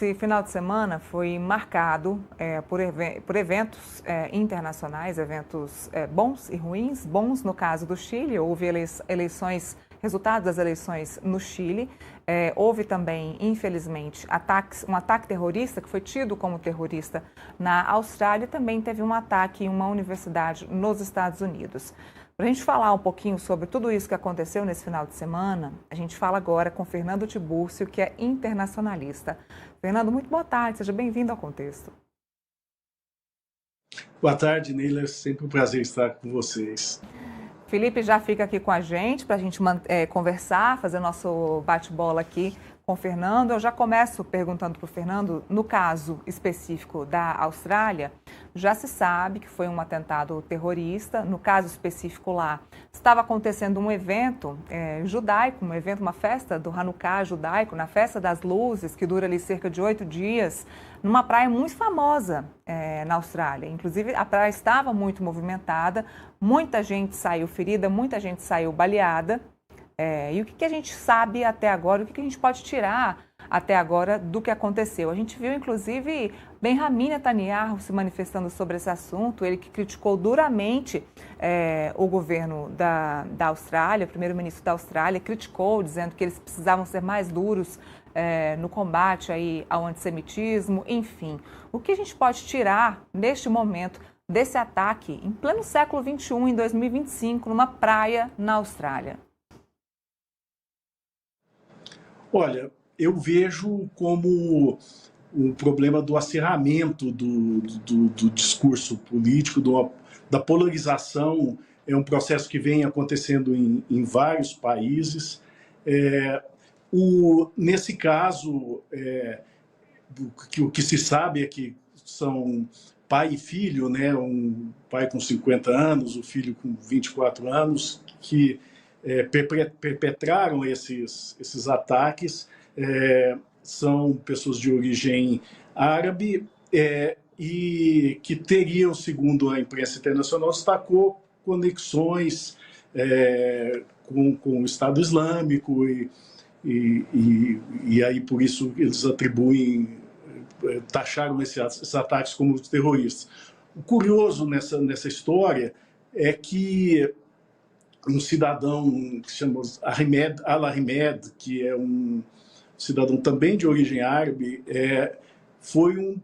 Esse final de semana foi marcado por eventos internacionais, eventos bons e ruins. Bons no caso do Chile, houve eleições, resultados das eleições no Chile. Houve também, infelizmente, um ataque terrorista, que foi tido como terrorista na Austrália, e também teve um ataque em uma universidade nos Estados Unidos. Para a gente falar um pouquinho sobre tudo isso que aconteceu nesse final de semana, a gente fala agora com Fernando Tibúrcio, que é internacionalista. Fernando, muito boa tarde, seja bem-vindo ao Contexto. Boa tarde, Neila. Sempre um prazer estar com vocês. Felipe já fica aqui com a gente para a gente conversar, fazer nosso bate-bola aqui com o Fernando. Eu já começo perguntando para o Fernando, no caso específico da Austrália, já se sabe que foi um atentado terrorista. No caso específico lá, estava acontecendo um evento judaico, uma festa do Hanukkah judaico, na Festa das Luzes, que dura ali cerca de 8 dias, numa praia muito famosa na Austrália. Inclusive, a praia estava muito movimentada, muita gente saiu ferida, muita gente saiu baleada. E o que a gente sabe até agora, o que a gente pode tirar até agora do que aconteceu? A gente viu, inclusive, Benjamin Netanyahu se manifestando sobre esse assunto, ele que criticou duramente o governo da Austrália, o primeiro-ministro da Austrália, criticou, dizendo que eles precisavam ser mais duros no combate aí ao antissemitismo, enfim. O que a gente pode tirar, neste momento, desse ataque, em pleno século XXI, em 2025, numa praia na Austrália? Olha, eu vejo como o problema do acirramento do discurso político, da polarização, é um processo que vem acontecendo em vários países. Nesse caso, o que se sabe é que são pai e filho, né? Um pai com 50 anos, o filho com 24 anos, que perpetraram esses ataques. São pessoas de origem árabe e que teriam, segundo a imprensa internacional, destacou conexões com o Estado Islâmico e aí por isso eles atribuem, taxaram esses ataques como terroristas. O curioso nessa história é que um cidadão que se chama Ahmed Al-Ahmed, que é um cidadão também de origem árabe, foi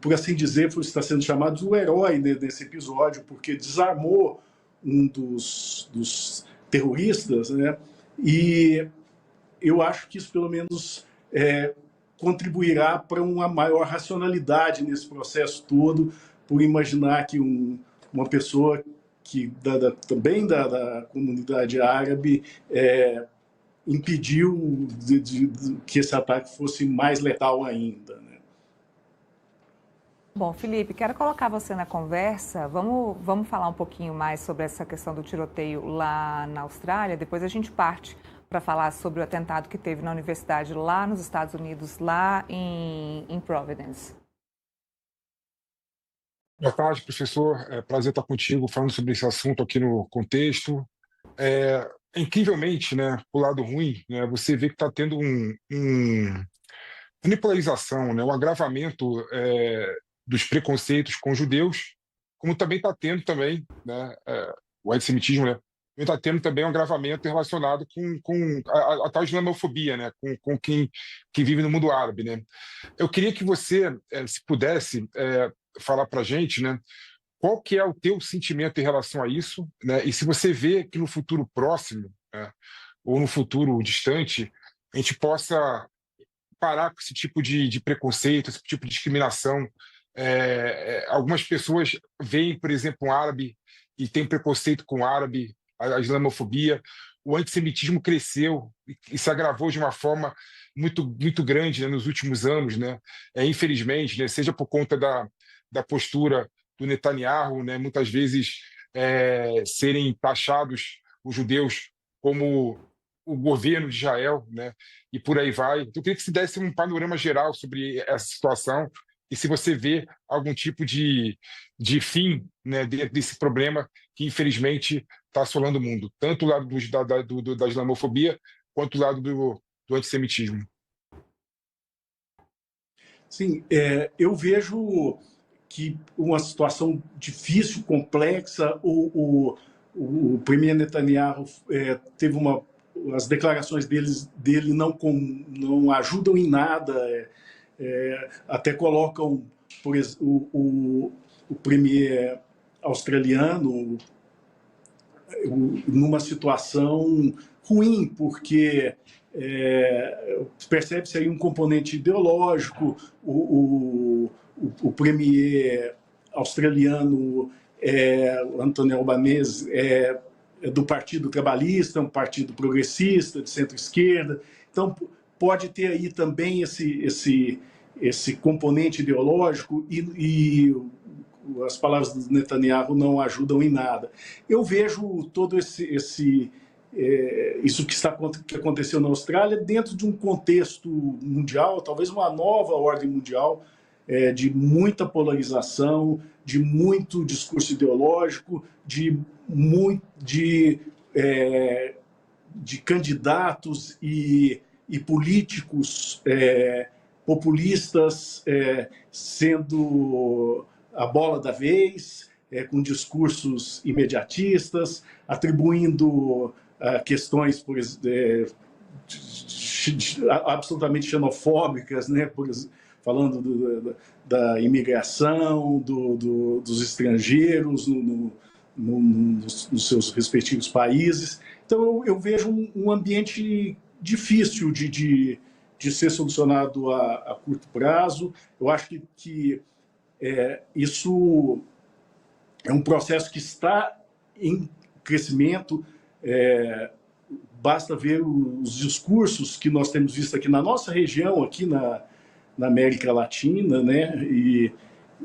por assim dizer, está sendo chamado de um herói nesse episódio, porque desarmou um dos terroristas, né? E eu acho que isso, pelo menos, contribuirá para uma maior racionalidade nesse processo todo, por imaginar que uma pessoa que também da comunidade árabe impediu que esse ataque fosse mais letal ainda, né? Bom, Felipe, quero colocar você na conversa. Vamos falar um pouquinho mais sobre essa questão do tiroteio lá na Austrália. Depois a gente parte para falar sobre o atentado que teve na universidade lá nos Estados Unidos, lá em Providence. Boa tarde, professor. É prazer estar contigo falando sobre esse assunto aqui no Contexto. Incrivelmente, né, o lado ruim, né, você vê que está tendo uma polarização, né, um agravamento dos preconceitos com judeus, como também está tendo também, né, o antissemitismo, né, está tendo também um agravamento relacionado com a tal islamofobia, né, com quem vive no mundo árabe, né. Eu queria que você, se pudesse, falar para a gente, né, qual que é o teu sentimento em relação a isso, né, e se você vê que no futuro próximo, né, ou no futuro distante, a gente possa parar com esse tipo de preconceito, esse tipo de discriminação. Algumas pessoas veem, por exemplo, um árabe e tem preconceito com o árabe, a islamofobia. O antissemitismo cresceu e se agravou de uma forma muito, muito grande, né, nos últimos anos, né? Infelizmente, né, seja por conta da postura do Netanyahu, né, muitas vezes serem taxados os judeus como o governo de Israel, né, e por aí vai. Então, eu queria que se desse um panorama geral sobre essa situação e se você vê algum tipo de fim, né, desse problema que, infelizmente, está assolando o mundo, tanto o lado da islamofobia quanto o lado do antissemitismo. Sim, eu vejo que uma situação difícil, complexa, o premier Netanyahu teve as declarações dele não ajudam em nada, até colocam o premier australiano numa situação ruim, porque percebe-se aí um componente ideológico. O premier australiano, Anthony Albanese, é do Partido Trabalhista, um partido progressista, de centro-esquerda. Então, pode ter aí também esse componente ideológico e as palavras do Netanyahu não ajudam em nada. Eu vejo todo isso que aconteceu na Austrália dentro de um contexto mundial, talvez uma nova ordem mundial, de muita polarização, de muito discurso ideológico, de candidatos e políticos populistas sendo a bola da vez, com discursos imediatistas, atribuindo questões absolutamente xenofóbicas, né? Falando da imigração, dos estrangeiros nos seus respectivos países. Então, eu vejo um ambiente difícil de ser solucionado a curto prazo. Eu acho que isso é um processo que está em crescimento. Basta ver os discursos que nós temos visto aqui na nossa região, aqui na América Latina, né? E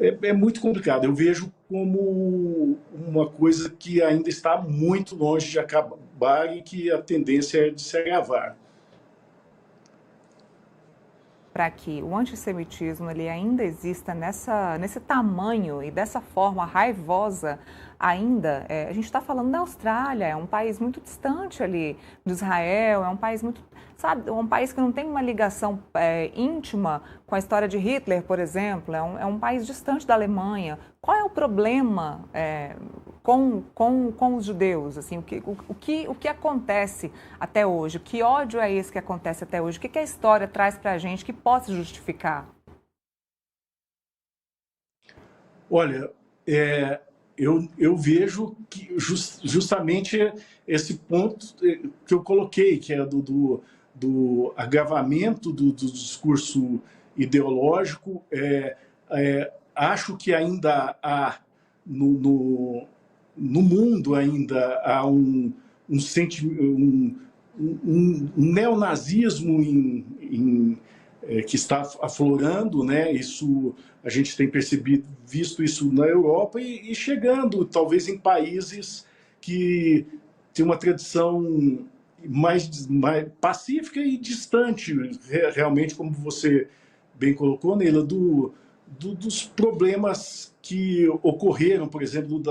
é muito complicado. Eu vejo como uma coisa que ainda está muito longe de acabar e que a tendência é de se agravar. Para que o antissemitismo ele ainda exista nesse tamanho e dessa forma raivosa ainda, a gente está falando da Austrália, é um país muito distante ali de Israel, é um país muito, sabe, um país que não tem uma ligação íntima com a história de Hitler, por exemplo, é um país distante da Alemanha. Qual é o problema com os judeus? Assim, o que acontece até hoje? Que ódio é esse que acontece até hoje? O que a história traz para a gente que possa justificar? Olha, eu vejo que justamente esse ponto que eu coloquei, que é do agravamento do discurso ideológico. Acho que ainda há no mundo ainda há um neonazismo que está aflorando, né? Isso a gente tem visto isso na Europa e chegando talvez em países que têm uma tradição mais pacífica e distante, realmente, como você bem colocou, Neila, dos problemas que ocorreram, por exemplo,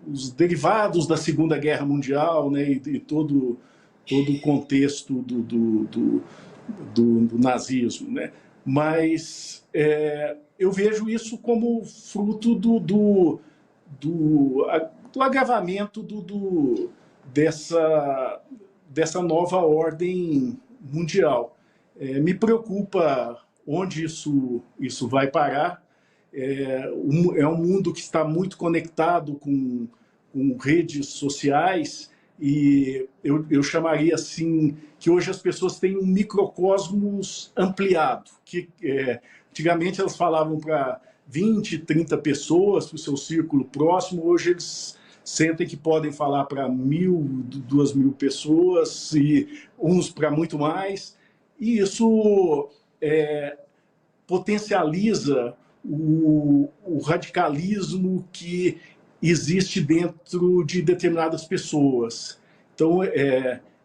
os derivados da Segunda Guerra Mundial, né, e todo o contexto do nazismo, né? Mas eu vejo isso como fruto do agravamento dessa nova ordem mundial. Me preocupa onde isso vai parar. É um mundo que está muito conectado com redes sociais, e eu chamaria assim que hoje as pessoas têm um microcosmos ampliado, que antigamente elas falavam para 20, 30 pessoas, para o seu círculo próximo. Hoje eles sentem que podem falar para 1.000, 2.000 pessoas, e uns para muito mais, e isso potencializa o radicalismo que existe dentro de determinadas pessoas. Então,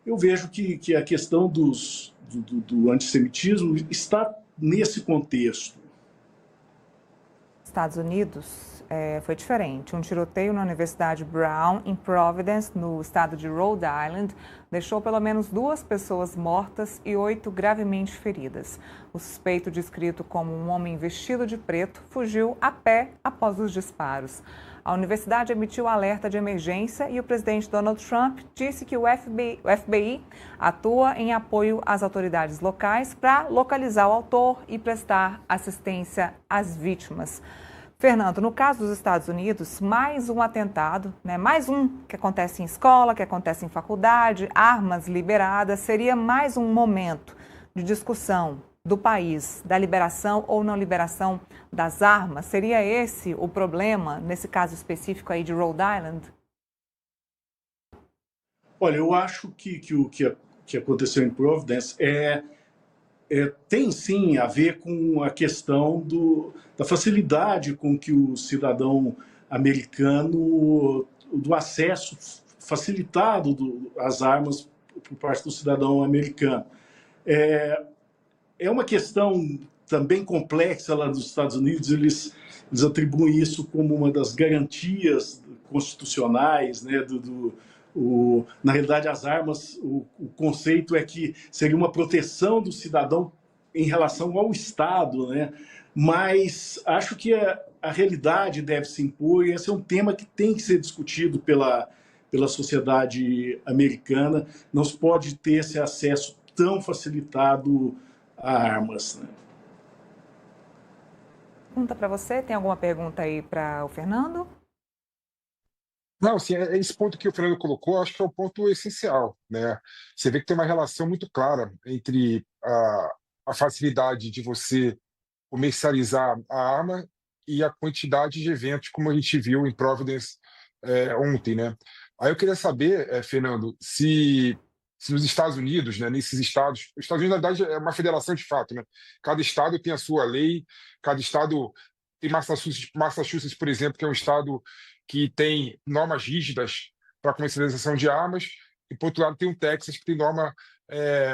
eu vejo que a questão do antissemitismo está nesse contexto. Estados Unidos foi diferente. Um tiroteio na Universidade Brown, em Providence, no estado de Rhode Island, deixou pelo menos 2 pessoas mortas e 8 gravemente feridas. O suspeito, descrito como um homem vestido de preto, fugiu a pé após os disparos. A universidade emitiu alerta de emergência e o presidente Donald Trump disse que o FBI atua em apoio às autoridades locais para localizar o autor e prestar assistência às vítimas. Fernando, no caso dos Estados Unidos, mais um atentado, mais um que acontece em escola, que acontece em faculdade, armas liberadas, seria mais um momento de discussão do país, da liberação ou não liberação das armas? Seria esse o problema, nesse caso específico aí de Rhode Island? Olha, eu acho que o que aconteceu em Providence tem sim a ver com a questão da facilidade com que o cidadão americano, do acesso facilitado às armas por parte do cidadão americano. É uma questão também complexa lá dos Estados Unidos, eles atribuem isso como uma das garantias constitucionais, né, na realidade, as armas, o conceito é que seria uma proteção do cidadão em relação ao Estado, né? Mas acho que a realidade deve se impor, e esse é um tema que tem que ser discutido pela sociedade americana. Não se pode ter esse acesso tão facilitado a armas, né? Pergunta para você, tem alguma pergunta aí para o Fernando? Não, assim, esse ponto que o Fernando colocou, acho que é o ponto essencial, né? Você vê que tem uma relação muito clara entre a facilidade de você comercializar a arma e a quantidade de eventos, como a gente viu em Providence ontem, né? Aí eu queria saber, Fernando, se nos Estados Unidos, né, nesses estados, os Estados Unidos, na verdade, é uma federação de fato, né? Cada estado tem a sua lei, cada estado tem Massachusetts, por exemplo, que é um estado que tem normas rígidas para a comercialização de armas, e, por outro lado, tem o Texas, que tem norma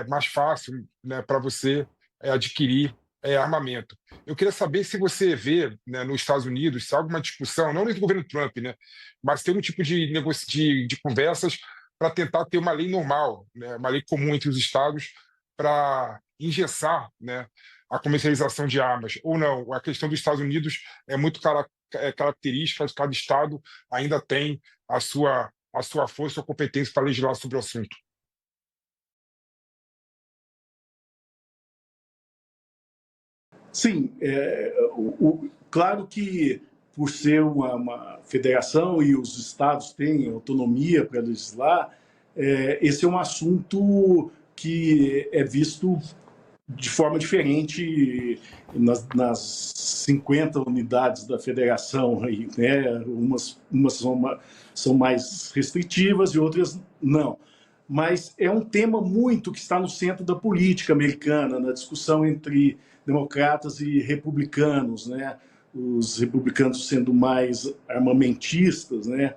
mais fácil, né, para você adquirir armamento. Eu queria saber se você vê, né, nos Estados Unidos, se há alguma discussão, não nesse governo Trump, né, mas tem um tipo de conversas para tentar ter uma lei normal, né, uma lei comum entre os estados para engessar, né, a comercialização de armas, ou não. A questão dos Estados Unidos é muito característica, cada estado ainda tem a sua força ou competência para legislar sobre o assunto. Sim, claro que por ser uma federação e os estados têm autonomia para legislar, esse é um assunto que é visto de forma diferente nas 50 unidades da federação, aí, né? Umas são mais restritivas e outras não. Mas é um tema muito que está no centro da política americana, na discussão entre democratas e republicanos, né? Os republicanos sendo mais armamentistas, né?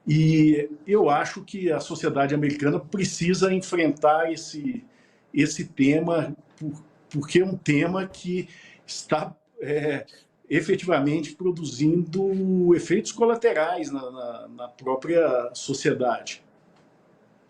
E eu acho que a sociedade americana precisa enfrentar esse tema, porque é um tema que está efetivamente produzindo efeitos colaterais na própria sociedade.